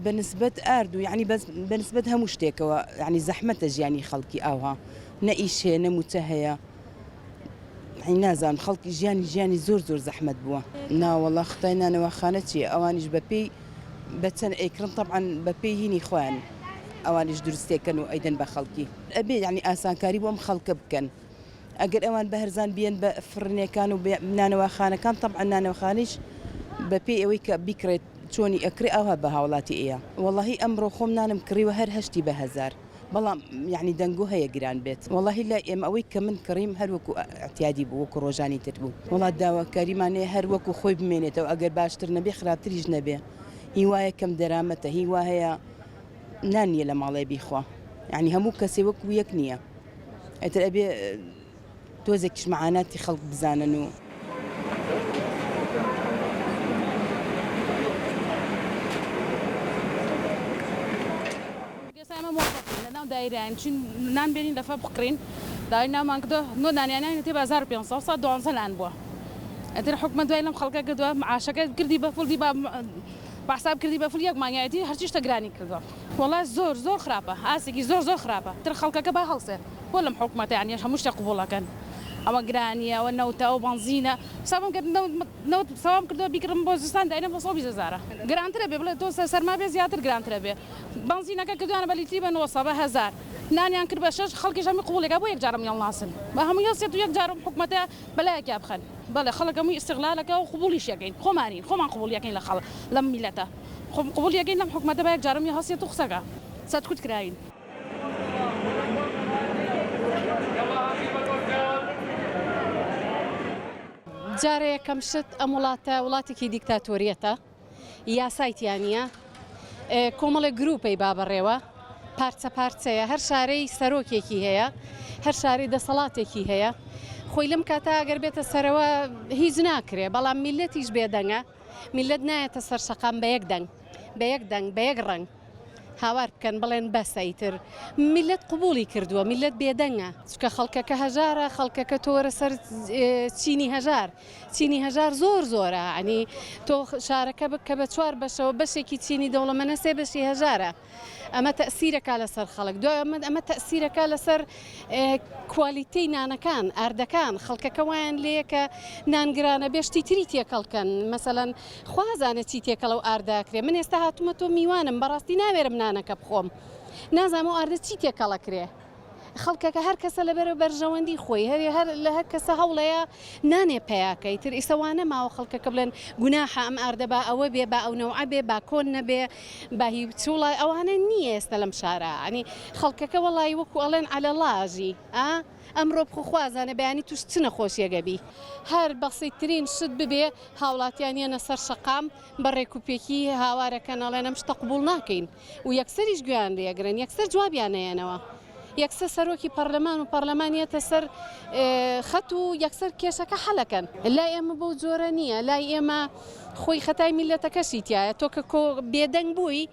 بنسبة ئارد و یعنی بەنسبەت هەموو شتێکەوە یعنی زەحمەتە ژیانی خەڵکی ئاوها نەئیش هەیە نەموچە هەیە نازانم خەڵکی ژیانی زۆر زەحمەت بووە ناوەڵا ختای نانەوەخانە چیە ئەوانیش بەپێی بەچەند ئەیکڕن تەبعاً بەپێی هینی خۆیان ئەوانیش دروستێکەن و ئەیدەن بە خەڵکی ئەبێ یعنی ئاسانکاری بۆم خەڵکە بکەن ئەگەر ئەوان بە هەرزان بیان بە فرنەکان و نانەوەخانەکان تەبعاً نانەوەخانیش بەپێی ئەوەی کە بیکڕێت چۆنی ئەکرێ ئەوها بە هاوڵاتی ئەیە وەڵاهی ئەمڕۆ خۆم نانم کڕیوە هەر 8 بە 1000 بەڵام یعنی دەنگ و هەیە گران بێت وەڵاهی لای ئێمە ئەوەی کە من کڕیم هەر وەکو ئەتیادی بوو وەکو ڕۆژانی تر بوو وڵات داواکاریمانەیە هەر وەکو خۆی بمێنێتەوە ئەگەر باشتر نەبێ خراپتریش نەبێ هی وایە کەم دەرامەتە هی وا هەیە نانیە لە ماڵێ بیخوا یعنی هەموو کەسێ وەکو یەک نییە ئەتر ئەبێ تۆزێکیش مەعاناتی خەڵک بزانن و دایران چون نان بینین دفعه بکرین دای نام کدو نو نانیانه تی بازار 500 200 لان بوا اتر حکومت وایلم خلقه کدو معاشکه کردی به فول دی با حساب کردی به فول یک مانیاتی هر چیز تگرانی کردو والله زور خرابه اسکی زور خرابه تر خلقه که به حلسه ولم حکومت يعني همش قبوله كان اما جرانيه والنوته وبنزينه سبب كده نوت سبب كده بيكرم بوزستان داينا بصوبي زاره جران تربي بلا تو سر ما بزياده جران تربي بنزينه كده انا بليتي بن وصبه 1000 ناني انكر بشاش خلقي جامي قبول ابو يك جارم يلا ناصن ما هم يصيت ويك جارم حكمته بلا يا بخل بلا خلق مو استغلالك وقبوليش يقين خمانين خمان قبول يقين لخل لم ملته قبول يقين لم حكمته بلا جارم يحسيت تخسقه ستكون كراين جارێ یەکەم شت ئەم وڵاتێکی دیکتاتۆریەتە یاسایتیانە کۆمەڵێک گروپی بابەڕێوە پارچەیە هەر شارەی سەرۆکێکی هەیە هەر شارەی دەسەڵاتێکی هەیە خۆی لەم کاتە ئەگەر بێتە سەرەوە هیچ ناکرێ بەڵام میلەتیش بێدەنگە میلەت نایەتە سەر شەقام بە یەک دەنگ بە یەک ڕەنگ هاوار بکەن بڵێن بەسەیتر میلەت قبولی کردووە میلەت بێدەنگە چکە خەڵکەکە هەژارە خەڵکەکە تۆرە سەر چینی هەژار زۆرە عنی تۆ شارەکە بکە بە 4 بەشەوە بەشێکی چینی دەوڵەمەنە 3 بەشی هەژارە ئەمە تەسیرەکە لەسەر خەڵک دوای ئەمە تەسیرەکە لەسەر کوالیتەی نانەکان ئاردەکان خەڵکەکە وایان لێکە نانگرانە بێشتی تری تێکەڵکەن مەسەلەن خوازانە چی تێکەڵ و ئارداکرێ من ئێستا هاتوومە تۆ میوانم بەڕاستی ناوێرم نانەکە بخۆم نازانم و ئاردە چی تێکەڵەکرێ خەڵکەکە هەر کەسە لەبەر بەرژەوەندی خۆی لە هەر کەسە هەوڵەیە نانێ پێیاکەی تر ئیسەوانە ماوە خەڵکەکە بڵێن گوناحە ئەم ئاردە با ئەوە بێ با ئەو نەوعە بێ با کۆن نەبێ با هی چوڵای ئەوانە نییە ئێستا لەم شارە ئەنی خەڵکەکە وەڵی وەکو ئەڵێن عەلەڵاژی ئەمڕۆ بخۆخوازانە بەیانی توش چ نەخۆشیەگەبی هەر بەسیترین شت ببێ هاوڵاتیانیانە سەر شەقام بە ڕێکوپێکی هاوارەکەن ئەڵێن ئەم شتە قبوڵ ناکەین و یەکسەریش گویان لێگرن یەکسەر جوابیانەیەنەوە یەکسەر سەرۆکی پەرلەمان و پەرلەمانیەتە سەر خەت و یەکسەر کێشەکە حەلەکەن لای ئێمە بەو جۆرە نییە لای ئێمە خۆی خەتای میلەتەکەشی تایە تۆ کە بێدەنگ بووی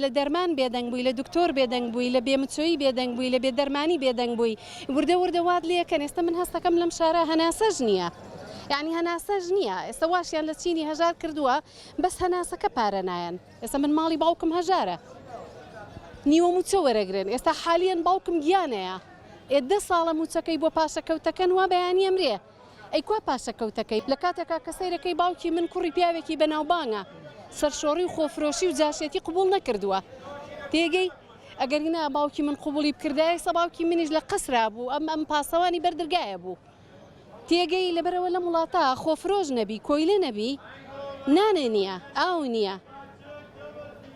لە دەرمان بێدەنگ بووی لە دکتۆر بێدەنگ بووی لە بێمچۆیی بێدەنگ بووی لە بێدەرمانی بێدەنگ بووی وردە واد لێکەن ئێستا من هەستەکەم لەم شارە هەناسەژ نییە یعنی هەناسەژ نییە ئێستا واشیان لە چینی هەژار کردووە بەس هەناسەکە پارە نایەن ئێستا من ماڵی باوکم هەژارە نیوە موچە وەرەگرن ئێستا حالیان باوکم گیانەیە 10 ساڵە موچەکەی بۆ پاشەکەوتەکەن وا بەیانی ئەمرێ ئەیکوا پاشەکەوتەکەی لە کاتێکا کە سەیرەکەی باوکی من کوڕی پیاوێکی بەناوبانگە سەرشۆڕی و خۆفرۆشی و جاشێتی قبول نەکردووە تێگەی ئەگەر هینا باوکی من قبولی بکردایە سە باوکی منیش لە قەسرا بوو ئەم پاسەوانی بەردرگایە بوو تێگەی لەبەرەوە لە وڵاتە خۆفرۆش نەبی کۆیلە نەبی نانێ نییە ئاو نییە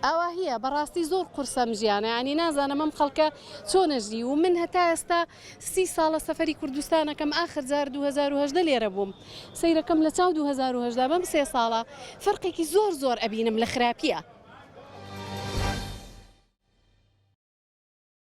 ئەوە هەیە بەڕاستی زۆر قورسەم ژیانە ینی نازانم ئەم خەڵکە چۆنەژی و من هەتا ئێستا 30 ساڵە سەفەری کوردستانەکەم ئاخر جار 2010 لێرە بووم سەیرەکەم لە چاو 2010 بەم 3 ساڵە فەرقێکی زۆر ئەبینم لە خراپیە